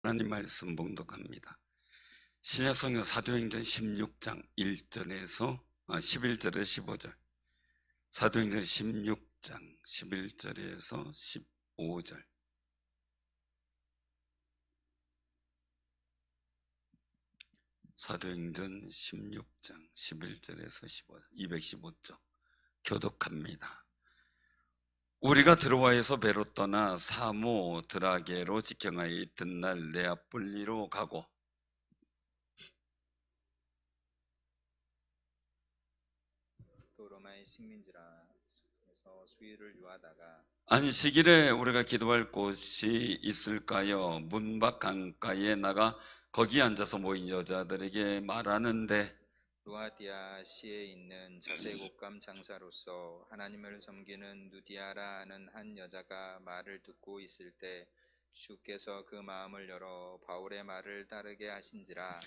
하나님 말씀 봉독합니다. 신약성경 사도행전 16장 1절에서 11절에서 15절, 사도행전 16장 11절에서 15절, 사도행전 16장 11절에서 15절, 215쪽 교독합니다. 우리가 드로아에서 배로 떠나 사모드라게로 직행하여 이튿날 네아폴리로 가고, 또 로마의 식민지라 에서 수일을 유하다가 안식일에 우리가 기도할 곳이 있을까요? 문 밖 강가에 나가 거기 앉아서 모인 여자들에게 말하는데, 루아디아시에 있는 자색옷감 장사로서 하나님을 섬기는 누디아라 하는 한 여자가 말을 듣고 있을 때 주께서 그 마음을 열어 바울의 말을 따르게 하신지라.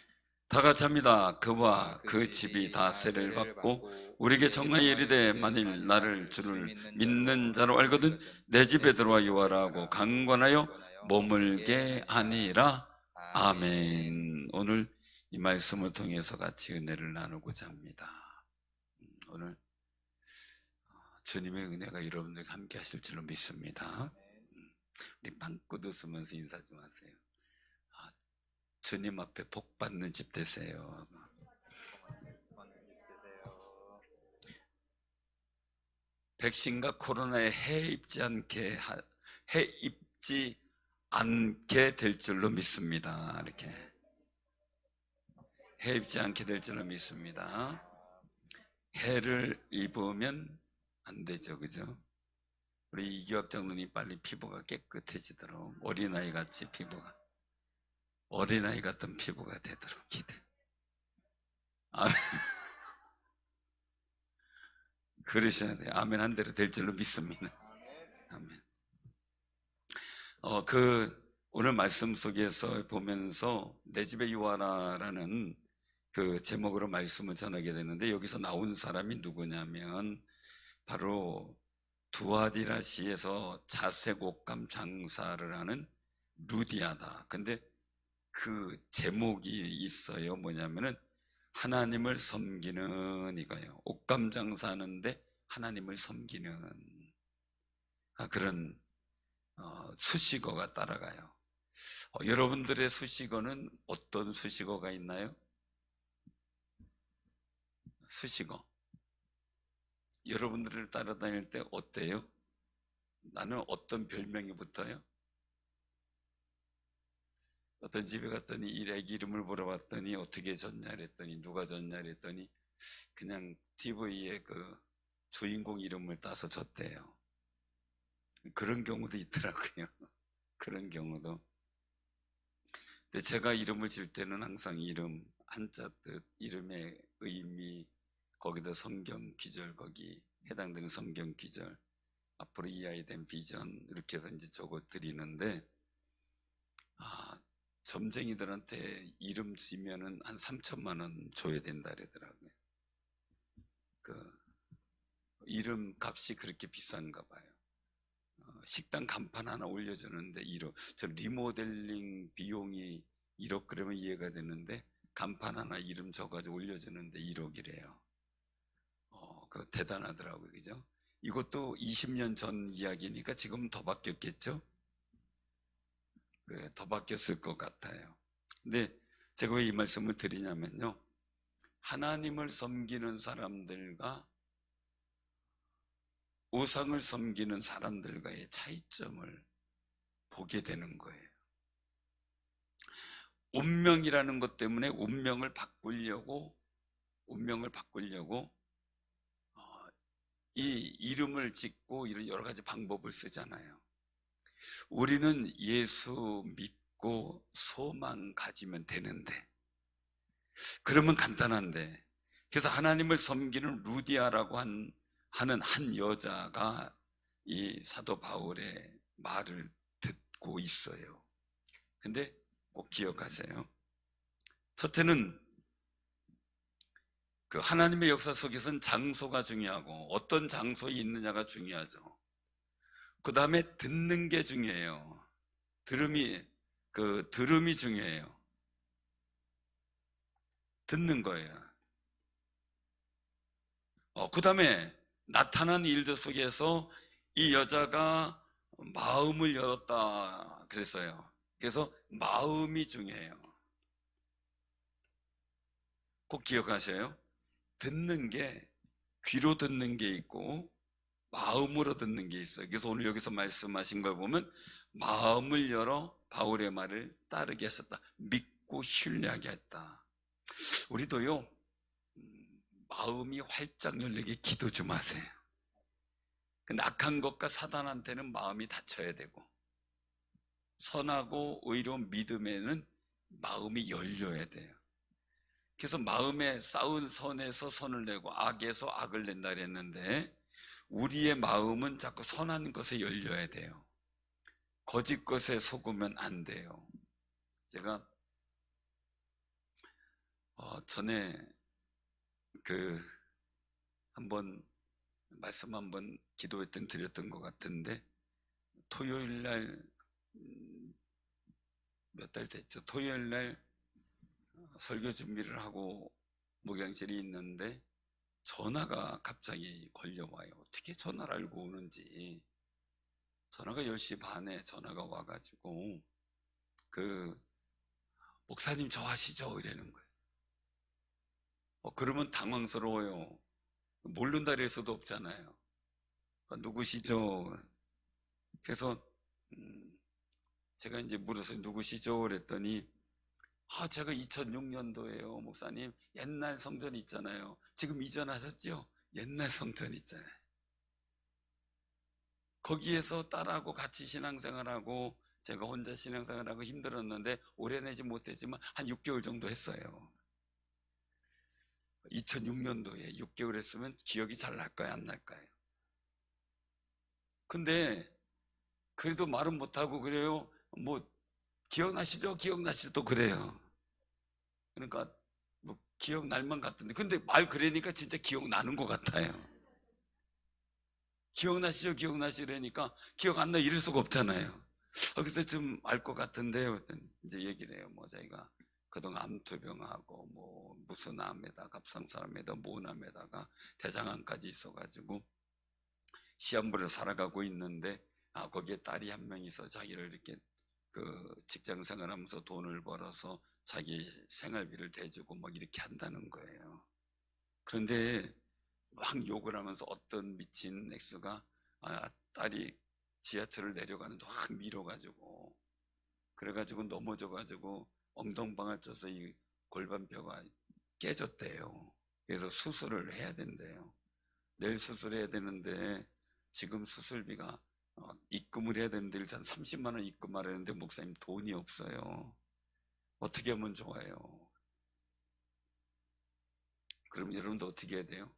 다 같이 합니다. 그와 그 집이 다 세례를 받고 우리에게 정하여 이르되, 만일 나를 주를 믿는 자로 알거든 내 집에 들어와 유하라고 강권하여 머물게 하니라. 아멘. 오늘 이 말씀을 통해서 같이 은혜를 나누고자 합니다. 오늘 주님의 은혜가 여러분들과 함께 하실 줄로 믿습니다. 우리 방긋 웃으면서 인사 좀 하세요. 주님 앞에 복 받는 집 되세요. 백신과 코로나에 해입지 않게 될 줄로 믿습니다. 이렇게 해입지 않게 될 줄로 믿습니다. 해를 입으면 안 되죠, 그죠? 우리 이기학 장로님 빨리 피부가 깨끗해지도록, 어린아이 같이 피부가, 어린아이 같은 피부가 되도록 기대. 그러셔야 돼요. 아멘 한 대로 될 줄로 믿습니다. 아멘. 오늘 말씀 속에서 보면서 내 집에 유하라라는 그 제목으로 말씀을 전하게 되는데, 여기서 나온 사람이 누구냐면 바로 두아디라시에서 자색옷감 장사를 하는 루디아다. 근데 그 제목이 있어요. 뭐냐면은 하나님을 섬기는 이거예요. 옷감 장사하는데 하나님을 섬기는 그런 수식어가 따라가요. 여러분들의 수식어는 어떤 수식어가 있나요? 수식어. 여러분들을 따라다닐 때 어때요? 나는 어떤 별명이 붙어요? 어떤 집에 갔더니 이 애기 이름을 물어봤더니 어떻게 졌냐 그랬더니, 누가 졌냐 그랬더니 그냥 TV에 그 주인공 이름을 따서 졌대요. 그런 경우도 있더라고요. 그런 경우도. 근데 제가 이름을 질 때는 항상 이름, 한자 뜻, 이름의 의미, 거기다 성경 기절, 거기 해당되는 성경 기절, 앞으로 이해야 된 비전, 이렇게 해서 이제 적어 드리는데, 점쟁이들한테 이름 지면은 한 3천만 원 줘야 된다 그러더라고요. 그 이름 값이 그렇게 비싼가 봐요. 식당 간판 하나 올려주는데 1억, 저 리모델링 비용이 1억 그러면 이해가 되는데, 간판 하나 이름 적어가지고 올려주는데 1억이래요. 그 대단하더라고요, 그죠? 이것도 20년 전 이야기니까 지금은 더 바뀌었겠죠? 네, 더 바뀌었을 것 같아요. 근데 제가 왜 이 말씀을 드리냐면요, 하나님을 섬기는 사람들과 우상을 섬기는 사람들과의 차이점을 보게 되는 거예요. 운명이라는 것 때문에 운명을 바꾸려고 이 이름을 짓고 이런 여러 가지 방법을 쓰잖아요. 우리는 예수 믿고 소망 가지면 되는데, 그러면 간단한데, 그래서 하나님을 섬기는 루디아라고 하는 한 여자가 이 사도 바울의 말을 듣고 있어요. 근데 꼭 기억하세요. 첫째는 그 하나님의 역사 속에서는 장소가 중요하고 어떤 장소에 있느냐가 중요하죠. 그 다음에 듣는 게 중요해요. 들음이 그 들음이 중요해요. 듣는 거예요. 그 다음에 나타난 일들 속에서 이 여자가 마음을 열었다 그랬어요. 그래서 마음이 중요해요. 꼭 기억하셔요. 듣는 게 귀로 듣는 게 있고 마음으로 듣는 게 있어요. 그래서 오늘 여기서 말씀하신 걸 보면 마음을 열어 바울의 말을 따르게 했었다. 믿고 신뢰하게 했다. 우리도요, 마음이 활짝 열리게 기도 좀 하세요. 그 악한 것과 사단한테는 마음이 닫혀야 되고, 선하고 의로운 믿음에는 마음이 열려야 돼요. 그래서 마음에 쌓은 선에서 선을 내고 악에서 악을 낸다 그랬는데, 우리의 마음은 자꾸 선한 것에 열려야 돼요. 거짓 것에 속으면 안 돼요. 제가 전에 한번 말씀 한번 기도회 때 드렸던 것 같은데, 토요일 날 몇 달 됐죠. 토요일 날 설교 준비를 하고 목양실이 있는데 전화가 갑자기 걸려와요. 어떻게 전화를 알고 오는지. 전화가 10시 반에 전화가 와가지고 목사님 저 아시죠? 이러는 거예요. 그러면 당황스러워요. 모른다 그럴 수도 없잖아요. 누구시죠? 그래서 제가 이제 물어서 누구시죠? 그랬더니 제가 2006년도에요 목사님. 옛날 성전 있잖아요. 지금 이전하셨죠? 옛날 성전 있잖아요. 거기에서 딸하고 같이 신앙생활하고 제가 혼자 신앙생활하고 힘들었는데 오래 내지 못했지만 한 6개월 정도 했어요. 2006년도에 6개월 했으면 기억이 잘 날까요? 안 날까요? 근데 그래도 말은 못하고 그래요. 뭐 기억나시죠? 기억나시죠? 또 그래요. 그러니까 뭐 기억날만 같은데 근데 말 그러니까 진짜 기억나는 것 같아요. 기억나시죠? 기억나시려니까 기억 안 나 이럴 수가 없잖아요. 그래서 좀 알 것 같은데 이제 얘기를 해요. 뭐 자기가 그동안 암투병하고 뭐 무슨 암에다가 갑상선암에다 모암에다가 대장암까지 있어가지고 시한부를 살아가고 있는데 거기에 딸이 한 명 있어 자기를 이렇게 직장 생활하면서 돈을 벌어서 자기 생활비를 대주고 막 이렇게 한다는 거예요. 그런데 막 욕을 하면서 어떤 미친 엑스가 딸이 지하철을 내려가는데 확 밀어가지고 그래가지고 넘어져가지고 엉덩방아 쪄서 이 골반뼈가 깨졌대요. 그래서 수술을 해야 된대요. 내일 수술해야 되는데 지금 수술비가 입금을 해야 되는데 일단 30만 원 입금하려는데 목사님 돈이 없어요. 어떻게 하면 좋아요? 그럼 여러분도 어떻게 해야 돼요?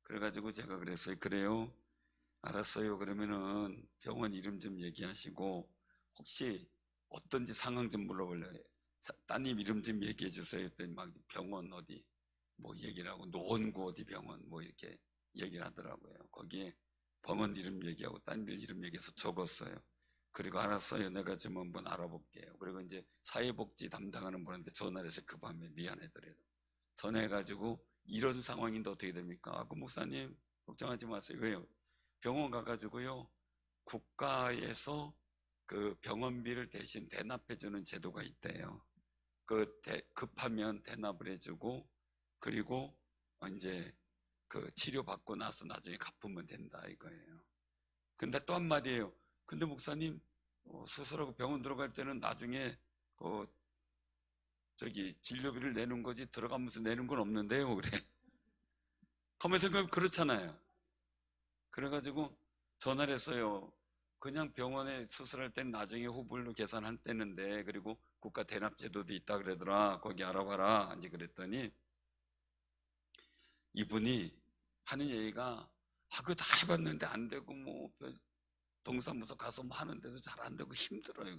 그래가지고 제가 그랬어요. 그래요? 알았어요. 그러면은 병원 이름 좀 얘기하시고 혹시 어떤지 상황 좀 물어볼래요. 따님 이름 좀 얘기해 주세요. 했더니 막 병원 어디 뭐 얘기를 하고 노원구 어디 병원 뭐 이렇게 얘기를 하더라고요. 거기에 병원 이름 얘기하고 딴 일 이름 얘기해서 적었어요. 그리고 알았어요. 내가 좀 한번 알아볼게요. 그리고 이제 사회복지 담당하는 분한테 전화를 해서 그 밤에 미안하더라도 전화해가지고 이런 상황인데 어떻게 됩니까? 그 목사님 걱정하지 마세요. 왜요? 병원 가가지고요 국가에서 그 병원비를 대신 대납해주는 제도가 있대요. 급하면 대납을 해주고 그리고 이제 치료받고 나서 나중에 갚으면 된다 이거예요. 근데 또 한마디예요. 근데 목사님 수술하고 병원 들어갈 때는 나중에 진료비를 내는 거지 들어가면서 내는 건 없는데요. 그래. 가만히 생각하면 그렇잖아요. 그래가지고 전화를 했어요. 그냥 병원에 수술할 때는 나중에 후불로 계산할 때는데 그리고 국가 대납제도도 있다 그러더라. 거기 알아봐라. 이제 그랬더니 이분이 하는 얘기가 그거 다 해봤는데 안 되고 뭐 동사무소 가서 뭐 하는데도 잘 안 되고 힘들어요.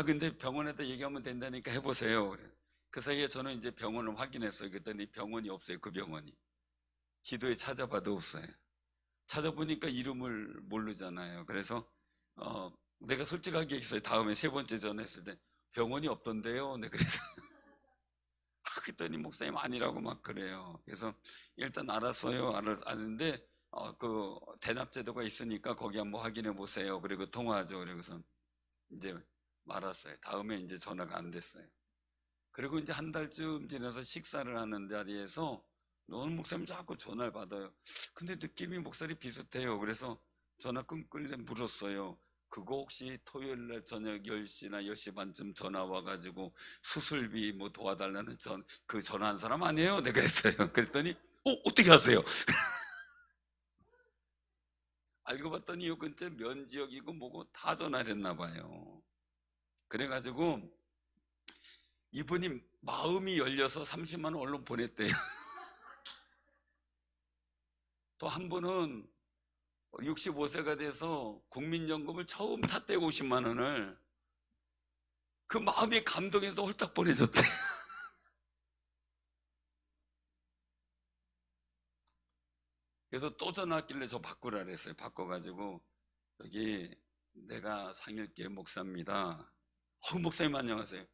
근데 병원에다 얘기하면 된다니까 해보세요. 그래. 그 사이에 저는 이제 병원을 확인했어요. 그랬더니 병원이 없어요. 그 병원이 지도에 찾아봐도 없어요. 찾아보니까 이름을 모르잖아요. 그래서 내가 솔직하게 얘기했어요. 다음에 세 번째 전화했을 때 병원이 없던데요. 네, 그래서 그랬더니 목사님 아니라고 막 그래요. 그래서 일단 알았어요. 아는데 그 대납 제도가 있으니까 거기 한번 확인해 보세요. 그리고 통화하죠. 그래서 이제 말았어요. 다음에 이제 전화가 안 됐어요. 그리고 이제 한 달쯤 지나서 식사를 하는 자리에서 너는 목사님 자꾸 전화를 받아요. 근데 느낌이 목소리 비슷해요. 그래서 전화 끊길래 물었어요. 그거 혹시 토요일 날 저녁 10시나 10시 반쯤 전화 와가지고 수술비 뭐 도와달라는 그 전화한 사람 아니에요? 네, 그랬어요. 그랬더니 어떻게 하세요? 알고 봤더니 요 근처 면지역이고 뭐고 다 전화를 했나 봐요. 그래가지고 이분이 마음이 열려서 30만 원 얼른 보냈대요. 또 한 분은 65세가 돼서 국민연금을 처음 탔대고 50만 원을 그 마음이 감동해서 홀딱 보내줬대. 그래서 또 전화 왔길래 저 바꾸라 그랬어요. 바꿔가지고 여기 내가 상일교회 목사입니다. 목사님 안녕하세요.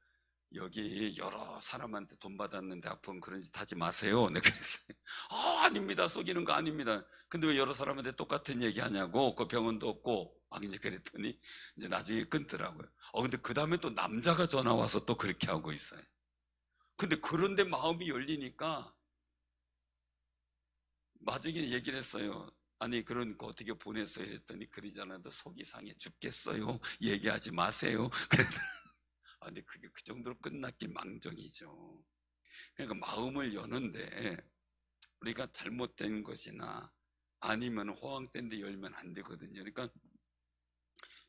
여기 여러 사람한테 돈 받았는데 앞으로는 그런 짓 하지 마세요. 네, 그랬어요. 아닙니다. 속이는 거 아닙니다. 근데 왜 여러 사람한테 똑같은 얘기 하냐고. 그 병원도 없고 막 이제 그랬더니 이제 나중에 끊더라고요. 근데 그 다음에 또 남자가 전화 와서 또 그렇게 하고 있어요. 근데 그런데 마음이 열리니까 나중에 얘기를 했어요. 아니 그런 거 어떻게 보냈어요? 이랬더니 그러지 않아도 속이 상해 죽겠어요. 얘기하지 마세요. 그랬더니 근데 그게 그 정도로 끝났길 망정이죠. 그러니까 마음을 여는데 우리가 잘못된 것이나 아니면 호황된 데 열면 안 되거든요. 그러니까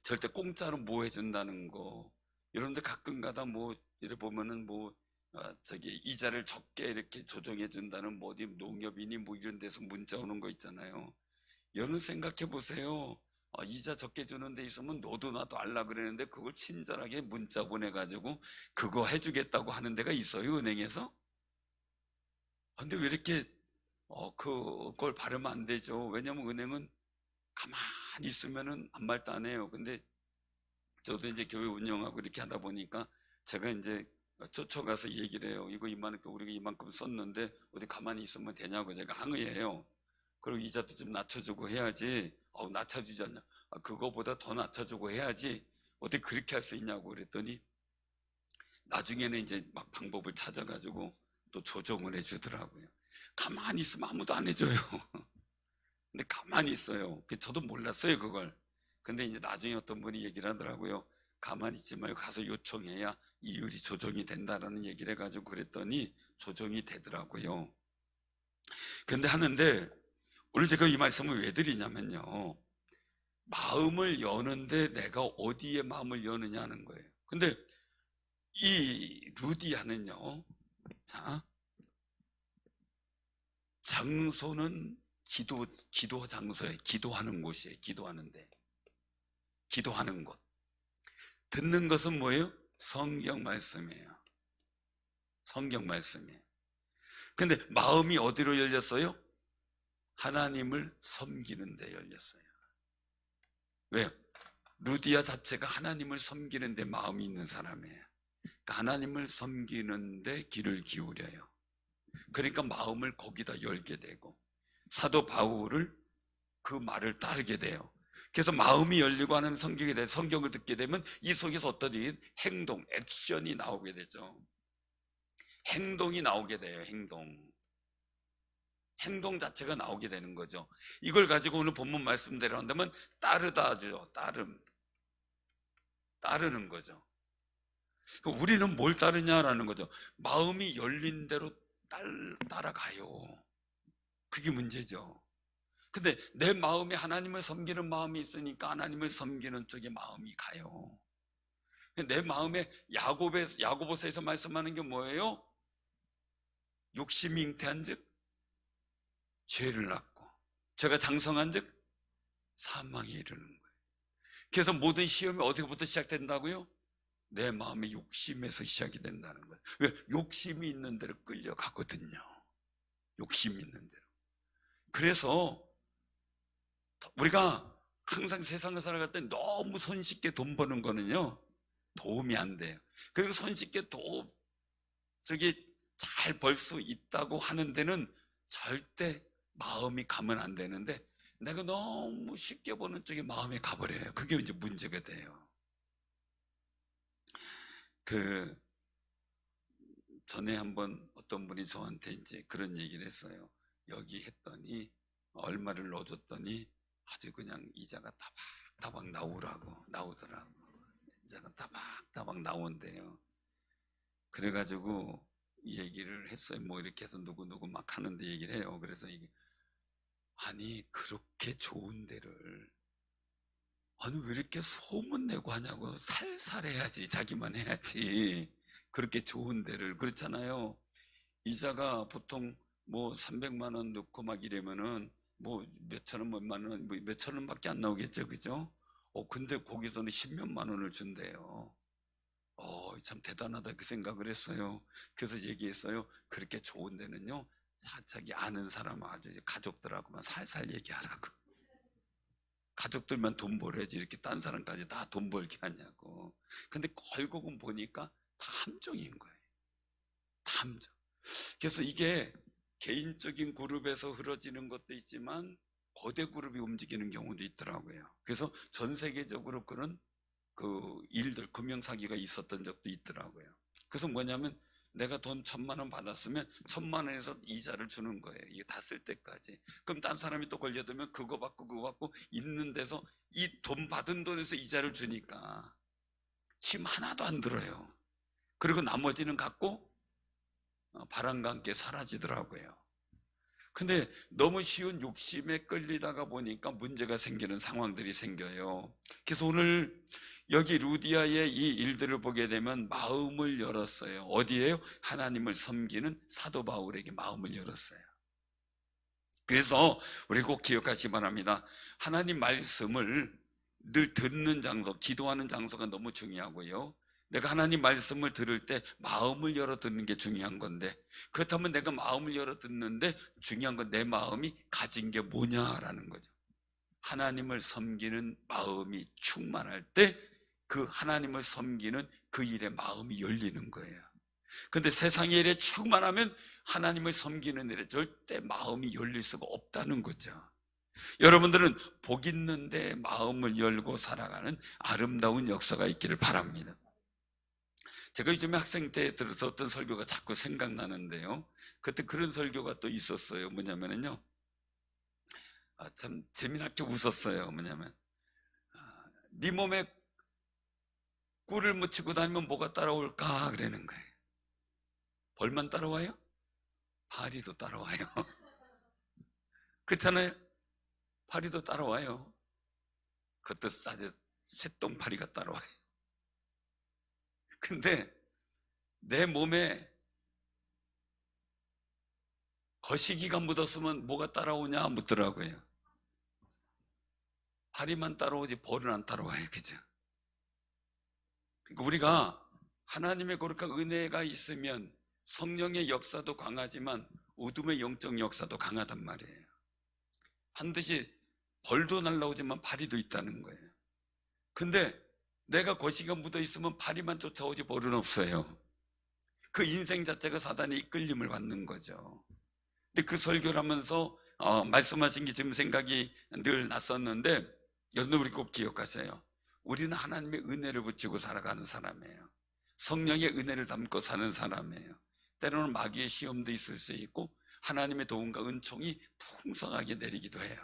절대 공짜로 뭐 해준다는 거. 여러분들 가끔 가다 뭐 이래 보면은 뭐 저기 이자를 적게 이렇게 조정해 준다는 뭐 어디 농협이니 뭐 이런 데서 문자 오는 거 있잖아요. 여러분 생각해 보세요. 이자 적게 주는 데 있으면 너도 나도 알라 그러는데 그걸 친절하게 문자 보내가지고 그거 해주겠다고 하는 데가 있어요, 은행에서? 근데 왜 이렇게 그걸 바르면 안 되죠. 왜냐면 은행은 가만히 있으면은 아무 말도 안 해요. 근데 저도 이제 교회 운영하고 이렇게 하다 보니까 제가 이제 쫓아가서 얘기를 해요. 이거 이만큼 우리가 이만큼 썼는데 어디 가만히 있으면 되냐고 제가 항의해요. 그리고 이자도 좀 낮춰주고 해야지. 낮춰주지 않냐. 그거보다 더 낮춰주고 해야지. 어떻게 그렇게 할 수 있냐고 그랬더니 나중에는 이제 막 방법을 찾아가지고 또 조정을 해주더라고요. 가만히 있으면 아무도 안 해줘요. 근데 가만히 있어요. 저도 몰랐어요, 그걸. 근데 이제 나중에 어떤 분이 얘기를 하더라고요. 가만히 있지 말고 가서 요청해야 이율이 조정이 된다라는 얘기를 해가지고 그랬더니 조정이 되더라고요. 근데 하는데 오늘 제가 이 말씀을 왜 드리냐면요. 마음을 여는데 내가 어디에 마음을 여느냐 하는 거예요. 근데 이 루디아는요. 자, 장소는 기도 장소예요. 기도하는 곳이에요. 기도하는데. 기도하는 곳. 듣는 것은 뭐예요? 성경 말씀이에요. 성경 말씀이에요. 근데 마음이 어디로 열렸어요? 하나님을 섬기는 데 열렸어요. 왜요? 루디아 자체가 하나님을 섬기는 데 마음이 있는 사람이에요. 그러니까 하나님을 섬기는 데 귀를 기울여요. 그러니까 마음을 거기다 열게 되고 사도 바울을 그 말을 따르게 돼요. 그래서 마음이 열리고 하는 성경을 듣게 되면 이 속에서 어떤 행동, 액션이 나오게 되죠. 행동이 나오게 돼요. 행동 자체가 나오게 되는 거죠. 이걸 가지고 오늘 본문 말씀대로 한다면 따르다죠. 따르는 거죠. 우리는 뭘 따르냐라는 거죠. 마음이 열린 대로 따라가요. 그게 문제죠. 근데 내 마음에 하나님을 섬기는 마음이 있으니까 하나님을 섬기는 쪽에 마음이 가요. 내 마음에 야고보서에서 말씀하는 게 뭐예요? 욕심이 잉태한 즉 죄를 낳고 죄가 장성한 즉 사망에 이르는 거예요. 그래서 모든 시험이 어디부터 시작된다고요? 내 마음의 욕심에서 시작이 된다는 거예요. 왜? 욕심이 있는 대로 끌려가거든요. 욕심이 있는 대로. 그래서 우리가 항상 세상을 살아갈 때 너무 손쉽게 돈 버는 거는요, 도움이 안 돼요. 그리고 손쉽게 저기 잘 벌 수 있다고 하는 데는 절대 마음이 가면 안 되는데, 내가 너무 쉽게 보는 쪽에 마음이 가버려요. 그게 이제 문제가 돼요. 그 전에 한번 어떤 분이 저한테 이제 그런 얘기를 했어요. 여기 했더니 얼마를 넣어줬더니 아주 그냥 이자가 따박따박 나오더라고. 이자가 따박따박 나온대요. 그래가지고 이 얘기를 했어요. 뭐 이렇게 해서 누구누구 막 하는데 얘기를 해요. 그래서 이게, 아니 그렇게 좋은 데를 아니 왜 이렇게 소문내고 하냐고. 살살 해야지. 자기만 해야지. 그렇게 좋은 데를. 그렇잖아요. 이자가 보통 뭐 300만 원 넣고 막 이러면은 뭐 몇천 원, 몇만 원, 뭐 몇천 원밖에 안 나오겠죠, 그죠? 근데 거기서는 10몇만 원을 준대요. 참 대단하다 그 생각을 했어요. 그래서 얘기했어요. 그렇게 좋은 데는요, 자기 아는 사람, 아주 가족들하고만 살살 얘기하라고. 가족들만 돈 벌어야지 이렇게 딴 사람까지 다 돈 벌게 하냐고. 근데 결국은 보니까 다 함정인 거예요. 다 함정. 그래서 이게 개인적인 그룹에서 흐러지는 것도 있지만 거대 그룹이 움직이는 경우도 있더라고요. 그래서 전 세계적으로 그런 그 일들, 금융사기가 있었던 적도 있더라고요. 그래서 뭐냐면 내가 돈 1,000만 원 받았으면 1,000만 원에서 이자를 주는 거예요. 이게 다 쓸 때까지. 그럼 딴 사람이 또 걸려들면 그거 받고 있는 데서 이 돈 받은 돈에서 이자를 주니까 힘 하나도 안 들어요. 그리고 나머지는 갖고 바람과 함께 사라지더라고요. 근데 너무 쉬운 욕심에 끌리다가 보니까 문제가 생기는 상황들이 생겨요. 그래서 오늘 여기 루디아의 이 일들을 보게 되면 마음을 열었어요. 어디에요? 하나님을 섬기는 사도 바울에게 마음을 열었어요. 그래서 우리 꼭 기억하시기 바랍니다. 하나님 말씀을 늘 듣는 장소, 기도하는 장소가 너무 중요하고요. 내가 하나님 말씀을 들을 때 마음을 열어 듣는 게 중요한 건데, 그렇다면 내가 마음을 열어 듣는데 중요한 건 내 마음이 가진 게 뭐냐라는 거죠. 하나님을 섬기는 마음이 충만할 때 그 하나님을 섬기는 그 일에 마음이 열리는 거예요. 근데 세상의 일에 충만하면 하나님을 섬기는 일에 절대 마음이 열릴 수가 없다는 거죠. 여러분들은 복 있는데 마음을 열고 살아가는 아름다운 역사가 있기를 바랍니다. 제가 요즘에 학생 때 들어서 어떤 설교가 자꾸 생각나는데요. 그때 그런 설교가 또 있었어요. 뭐냐면요, 참 재미나게 웃었어요. 뭐냐면, 네 몸에 꿀을 묻히고 다니면 뭐가 따라올까 그러는 거예요. 벌만 따라와요? 파리도 따라와요. 그렇잖아요. 파리도 따라와요. 그것도 아주 쇠똥파리가 따라와요. 근데 내 몸에 거시기가 묻었으면 뭐가 따라오냐 묻더라고요. 파리만 따라오지 벌은 안 따라와요. 그죠? 그러니까 우리가 하나님의 거룩한 은혜가 있으면 성령의 역사도 강하지만 어둠의 영적 역사도 강하단 말이에요. 반드시 벌도 날라오지만 파리도 있다는 거예요. 근데 내가 거시기가 묻어 있으면 파리만 쫓아오지 벌은 없어요. 그 인생 자체가 사단의 이끌림을 받는 거죠. 근데 그 설교를 하면서 말씀하신 게 지금 생각이 늘 났었는데, 여러분 우리 꼭 기억하세요. 우리는 하나님의 은혜를 붙이고 살아가는 사람이에요. 성령의 은혜를 담고 사는 사람이에요. 때로는 마귀의 시험도 있을 수 있고 하나님의 도움과 은총이 풍성하게 내리기도 해요.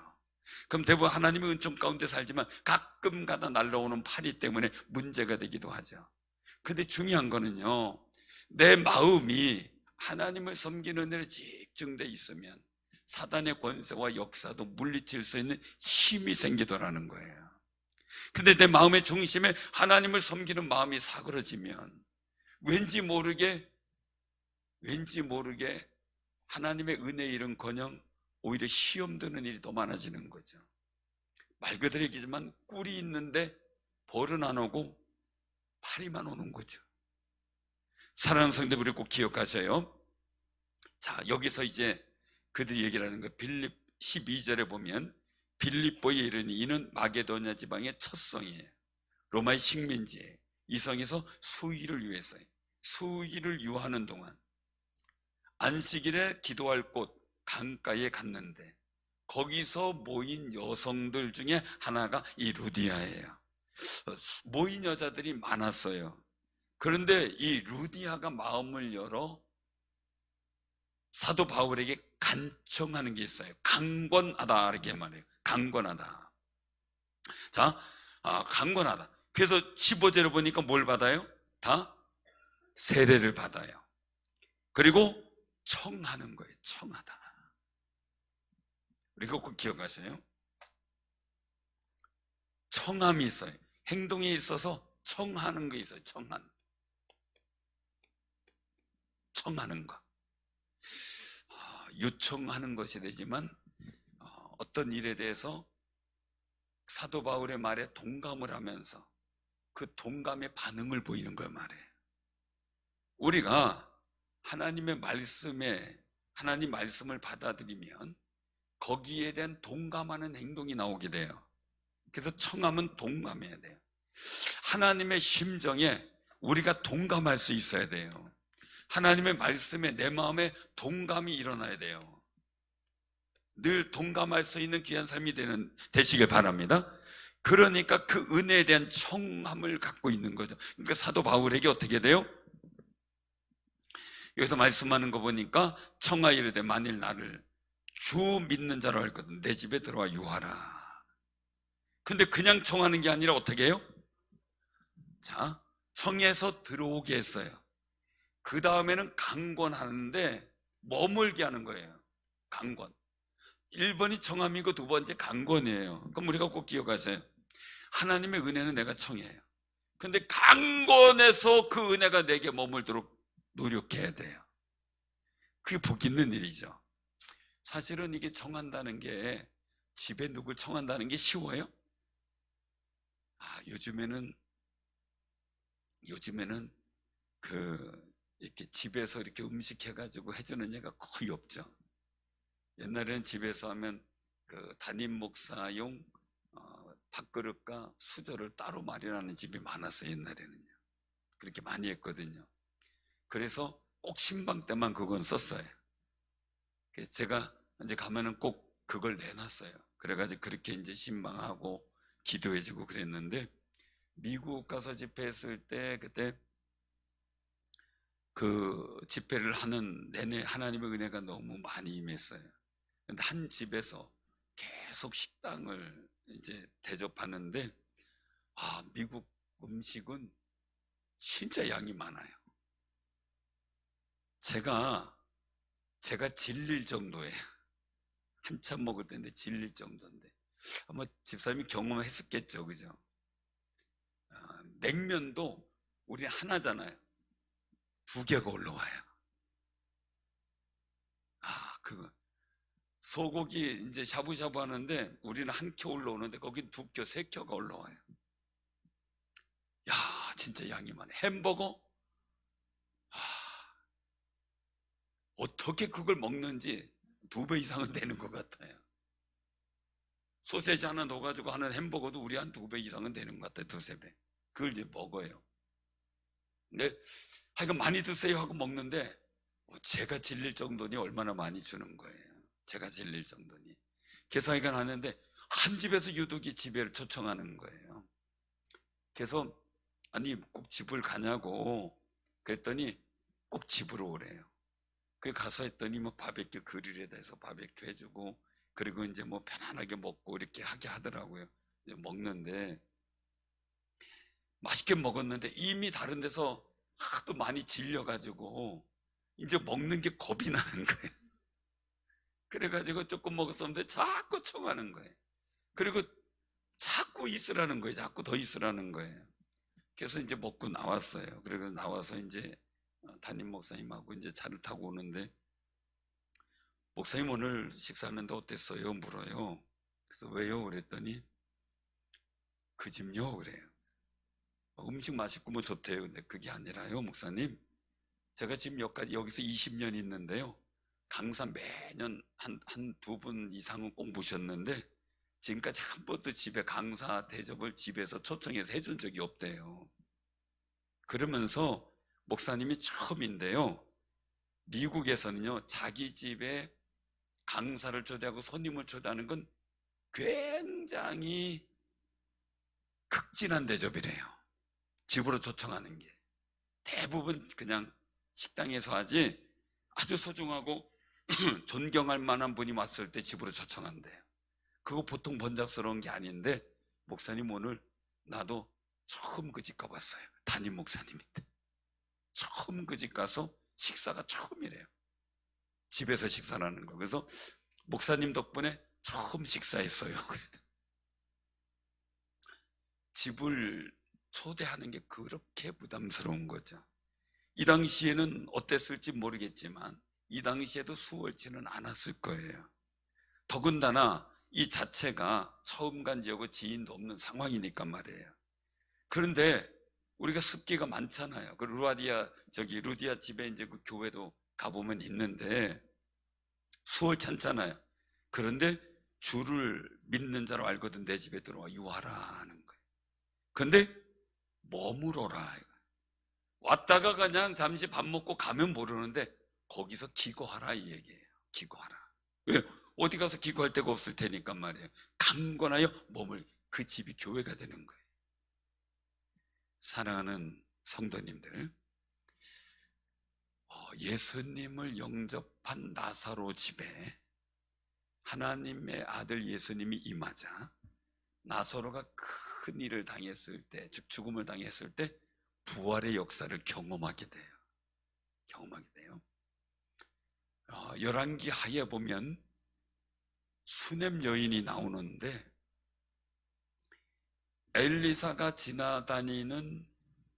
그럼 대부분 하나님의 은총 가운데 살지만 가끔 가다 날라오는 파리 때문에 문제가 되기도 하죠. 근데 중요한 거는요, 내 마음이 하나님을 섬기는 은혜에 집중돼 있으면 사단의 권세와 역사도 물리칠 수 있는 힘이 생기더라는 거예요. 근데 내 마음의 중심에 하나님을 섬기는 마음이 사그러지면 왠지 모르게 하나님의 은혜 일은커녕 오히려 시험 드는 일이 더 많아지는 거죠. 말 그대로 얘기지만 꿀이 있는데 벌은 안 오고 파리만 오는 거죠. 사랑하는 성도들, 우리 꼭 기억하세요. 자, 여기서 이제 그들이 얘기를 하는 거, 빌립 12절에 보면 빌립보에 이르니 이는 마게도냐 지방의 첫 성이에요. 로마의 식민지예요. 이성에서 수일을 유했어요. 수일을 유하는 동안 안식일에 기도할 곳 강가에 갔는데 거기서 모인 여성들 중에 하나가 이 루디아예요. 모인 여자들이 많았어요. 그런데 이 루디아가 마음을 열어 사도 바울에게 간청하는 게 있어요. 강권하다 이렇게 말해요. 강권하다. 자, 강권하다. 그래서 15절을 보니까 뭘 받아요? 다 세례를 받아요. 그리고 청하는 거예요. 청하다. 이거 꼭 기억하세요. 청함이 있어요. 행동에 있어서 청하는 게 있어요. 청하는 거. 요청하는 것이 되지만 어떤 일에 대해서 사도 바울의 말에 동감을 하면서 그 동감의 반응을 보이는 걸 말해요. 우리가 하나님의 말씀에 하나님 말씀을 받아들이면 거기에 대한 동감하는 행동이 나오게 돼요. 그래서 청함은 동감해야 돼요. 하나님의 심정에 우리가 동감할 수 있어야 돼요. 하나님의 말씀에 내 마음에 동감이 일어나야 돼요. 늘 동감할 수 있는 귀한 삶이 되시길 바랍니다. 그러니까 그 은혜에 대한 청함을 갖고 있는 거죠. 그러니까 사도 바울에게 어떻게 돼요? 여기서 말씀하는 거 보니까 청하이르되 만일 나를 주 믿는 자로 알거든 내 집에 들어와 유하라. 근데 그냥 청하는 게 아니라 어떻게 해요? 자, 청해서 들어오게 했어요. 그 다음에는 강권하는데 머물게 하는 거예요. 강권. 1번이 청함이고 2번째 강권이에요. 그럼 우리가 꼭 기억하세요. 하나님의 은혜는 내가 청해요. 근데 강권해서 그 은혜가 내게 머물도록 노력해야 돼요. 그게 복 있는 일이죠. 사실은 이게 청한다는 게 집에 누굴 청한다는 게 쉬워요? 요즘에는 이렇게 집에서 이렇게 음식 해가지고 해주는 애가 거의 없죠. 옛날에는 집에서 하면 그 담임 목사용 밥그릇과 수저를 따로 마련하는 집이 많았어요. 옛날에는요. 그렇게 많이 했거든요. 그래서 꼭 신방 때만 그건 썼어요. 그래서 제가 이제 가면은 꼭 그걸 내놨어요. 그래가지고 그렇게 이제 신방하고 기도해주고 그랬는데, 미국 가서 집회했을 때 그때 그 집회를 하는 내내 하나님의 은혜가 너무 많이 임했어요. 근데 한 집에서 계속 식당을 이제 대접하는데 미국 음식은 진짜 양이 많아요. 제가 질릴 정도예요. 한참 먹을 때인데 질릴 정도인데 아마 집사님이 경험했었겠죠, 그죠? 냉면도 우리 하나잖아요. 2개가 올라와요. 그거 소고기 이제 샤브샤브 하는데 우리는 1켜 올라오는데 거긴 2켜, 3켜가 올라와요. 야, 진짜 양이 많아요. 햄버거 어떻게 그걸 먹는지 2배 이상은 되는 것 같아요. 소세지 하나 넣어가지고 하는 햄버거도 우리 한 2배 이상은 되는 것 같아요. 2~3배. 그걸 이제 먹어요. 근데 하여간 많이 드세요 하고 먹는데 제가 질릴 정도니 얼마나 많이 주는 거예요. 제가 질릴 정도니. 그래서 하여간 하는데 한 집에서 유독 이 집에를 초청하는 거예요. 그래서 아니 꼭 집을 가냐고 그랬더니 꼭 집으로 오래요. 그 가서 했더니 뭐 바베큐 그릴에 대해서 바베큐 해주고 그리고 이제 뭐 편안하게 먹고 이렇게 하게 하더라고요. 이제 먹는데 맛있게 먹었는데 이미 다른 데서 하도 많이 질려가지고 이제 먹는 게 겁이 나는 거예요. 그래가지고 조금 먹었었는데 자꾸 청하는 거예요. 그리고 자꾸 있으라는 거예요. 자꾸 더 있으라는 거예요. 그래서 이제 먹고 나왔어요. 그리고 나와서 이제 담임 목사님하고 이제 차를 타고 오는데 목사님 오늘 식사하는데 어땠어요? 물어요. 그래서 왜요? 그랬더니 그 집요? 그래요. 음식 맛있고 뭐 좋대요. 근데 그게 아니라요, 목사님. 제가 지금 여기서 20년 있는데요. 강사 매년 한 2분 이상은 꼭 모셨는데 지금까지 한 번도 집에 강사 대접을 집에서 초청해서 해준 적이 없대요. 그러면서 목사님이 처음인데요, 미국에서는요 자기 집에 강사를 초대하고 손님을 초대하는 건 굉장히 극진한 대접이래요. 집으로 초청하는 게 대부분 그냥 식당에서 하지, 아주 소중하고 존경할 만한 분이 왔을 때 집으로 초청한대요. 그거 보통 번잡스러운 게 아닌데, 목사님 오늘 나도 처음 그 집 가봤어요. 담임 목사님인데 처음 그 집 가서 식사가 처음이래요. 집에서 식사를 하는 거. 그래서 목사님 덕분에 처음 식사했어요. 집을 초대하는 게 그렇게 부담스러운 거죠. 이 당시에는 어땠을지 모르겠지만 이 당시에도 수월치는 않았을 거예요. 더군다나 이 자체가 처음 간 지하고 지인도 없는 상황이니까 말이에요. 그런데 우리가 습기가 많잖아요. 그 루디아 집에 이제 그 교회도 가보면 있는데 수월찮잖아요. 그런데 주를 믿는 자로 알거든 내 집에 들어와 유하라 하는 거예요. 그런데 머무러라. 왔다가 그냥 잠시 밥 먹고 가면 모르는데 거기서 기거하라 이 얘기예요. 기거하라. 왜? 어디 가서 기거할 데가 없을 테니까 말이에요. 강건하여 그 집이 교회가 되는 거예요. 사랑하는 성도님들, 예수님을 영접한 나사로 집에 하나님의 아들 예수님이 임하자 나사로가 큰 일을 당했을 때, 즉 죽음을 당했을 때 부활의 역사를 경험하게 돼요. 열왕기 하에 보면 수넴 여인이 나오는데, 엘리사가 지나다니는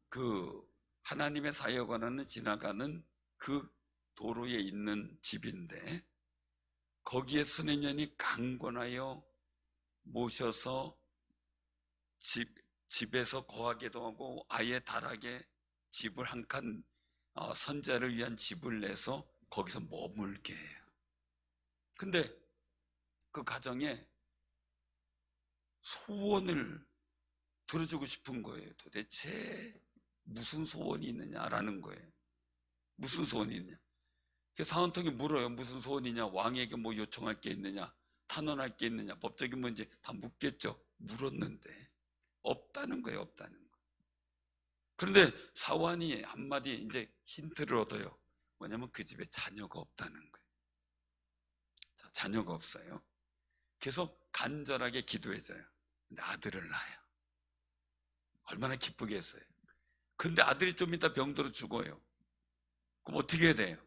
그 하나님의 사역원은 지나가는 그 도로에 있는 집인데, 거기에 수넴 여인이 강권하여 모셔서 집에서 거하게도 하고 아예 다락에 집을 한 칸, 선자를 위한 집을 내서 거기서 머물게 해요. 근데 그 가정에 소원을 들어주고 싶은 거예요. 도대체 무슨 소원이 있느냐라는 거예요. 무슨 소원이 있느냐. 사원통이 물어요. 무슨 소원이냐, 왕에게 뭐 요청할 게 있느냐, 탄원할 게 있느냐, 법적인 문제 다 묻겠죠. 물었는데 없다는 거예요. 없다는 거. 그런데 사환이 한마디 이제 힌트를 얻어요. 뭐냐면 그 집에 자녀가 없다는 거예요. 자, 자녀가 없어요. 계속 간절하게 기도해줘요. 근데 아들을 낳아요. 얼마나 기쁘겠어요. 근데 아들이 좀 이따 병들어 죽어요. 그럼 어떻게 해야 돼요?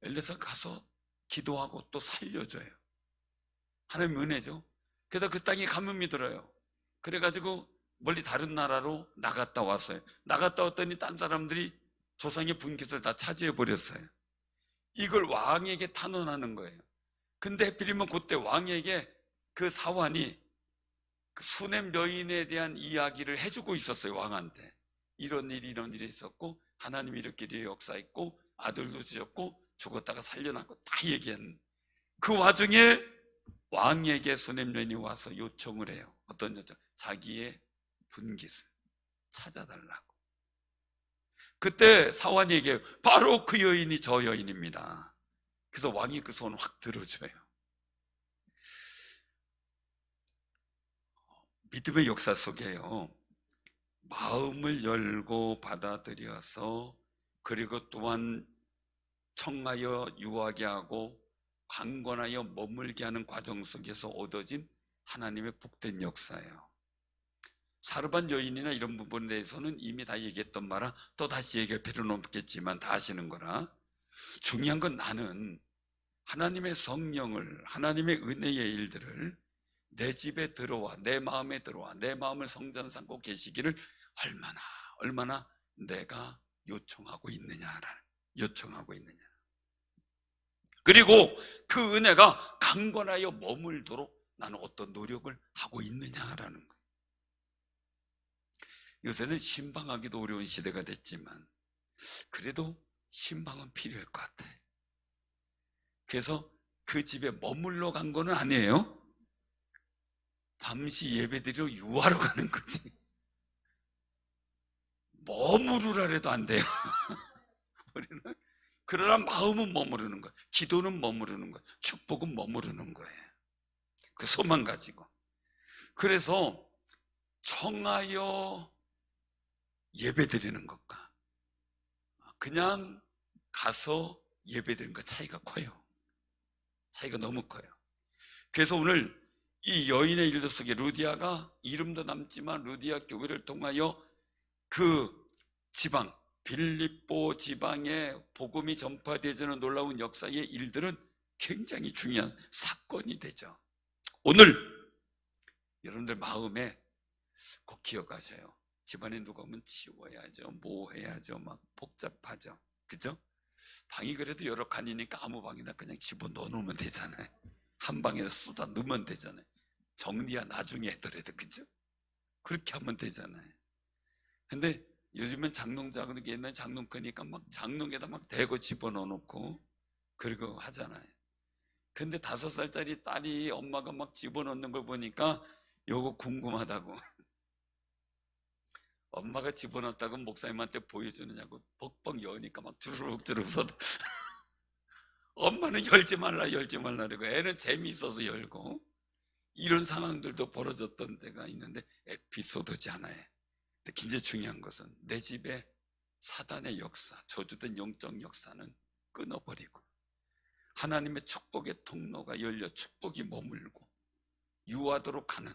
엘리사 가서 기도하고 또 살려줘요. 하나님 은혜죠. 그래서 그 땅에 가뭄이 들어요. 그래가지고 멀리 다른 나라로 나갔다 왔어요. 나갔다 왔더니 딴 사람들이 조상의 분깃을 다 차지해버렸어요. 이걸 왕에게 탄원하는 거예요. 근데 하필이면 그때 왕에게 그 사환이 그 수넴 여인에 대한 이야기를 해주고 있었어요. 왕한테 이런 일이 있었고 하나님이 이렇게 역사했고 아들도 주셨고 죽었다가 살려놨고 다 얘기한, 그 와중에 왕에게 수넴 여인이 와서 요청을 해요. 어떤 요청? 자기의 분깃을 찾아달라고. 그때 사환이 얘기해요. 바로 그 여인이 저 여인입니다. 그래서 왕이 그 손을 확 들어줘요. 믿음의 역사 속에요, 마음을 열고 받아들여서 그리고 또한 청하여 유하게 하고 강권하여 머물게 하는 과정 속에서 얻어진 하나님의 복된 역사예요. 사르반 여인이나 이런 부분에 대해서는 이미 다 얘기했던 말아 또 다시 얘기할 필요는 없겠지만 다 아시는 거라. 중요한 건 나는 하나님의 성령을, 하나님의 은혜의 일들을 내 집에 들어와, 내 마음에 들어와, 내 마음을 성전 삼고 계시기를 얼마나 내가 요청하고 있느냐. 그리고 그 은혜가 강건하여 머물도록 나는 어떤 노력을 하고 있느냐라는 거예요. 요새는 신방하기도 어려운 시대가 됐지만 그래도 신방은 필요할 것 같아요. 그래서 그 집에 머물러 간 거는 아니에요. 잠시 예배드리러 유하러 가는 거지. 머무르라 해도 안 돼요. 우리는 그러나 마음은 머무르는 거예요. 기도는 머무르는 거예요. 축복은 머무르는 거예요. 그 소망 가지고. 그래서 청하여 예배드리는 것과 그냥 가서 예배드리는 것 차이가 커요. 차이가 너무 커요. 그래서 오늘 이 여인의 일도 속에 루디아가 이름도 남지만 루디아 교회를 통하여 그 지방 빌립보 지방에 복음이 전파되어지는 놀라운 역사의 일들은 굉장히 중요한 사건이 되죠. 오늘 여러분들 마음에 꼭 기억하세요. 집안에 누가 오면 치워야죠, 뭐 해야죠, 막 복잡하죠, 그죠? 방이 그래도 여러 칸이니까 아무 방이나 그냥 집어넣어 놓으면 되잖아요. 한 방에 쏟아 넣으면 되잖아요. 정리야 나중에 하더라도, 그죠? 그렇게 하면 되잖아요. 근데 요즘엔 장롱작은 게 옛날 장롱 크니까 막 장롱에다 막 대고 집어넣어 놓고 그리고 하잖아요. 근데 5살짜리 딸이 엄마가 막 집어넣는 걸 보니까 요거 궁금하다고. 엄마가 집어넣었다고 목사님한테 보여주느냐고 벅벅 여니까 막 주르륵주르륵 쏟아. 엄마는 열지 말라 그러고 애는 재미있어서 열고. 이런 상황들도 벌어졌던 때가 있는데 에피소드잖아요. 근데 굉장히 중요한 것은 내 집에 사단의 역사, 저주된 영적 역사는 끊어버리고 하나님의 축복의 통로가 열려 축복이 머물고 유하도록 하는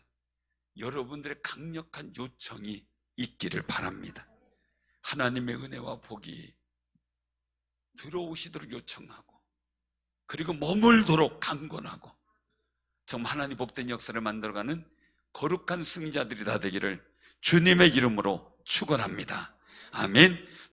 여러분들의 강력한 요청이 있기를 바랍니다. 하나님의 은혜와 복이 들어오시도록 요청하고 그리고 머물도록 강권하고 정말 하나님 복된 역사를 만들어가는 거룩한 승자들이 다 되기를 주님의 이름으로 축원합니다. 아멘.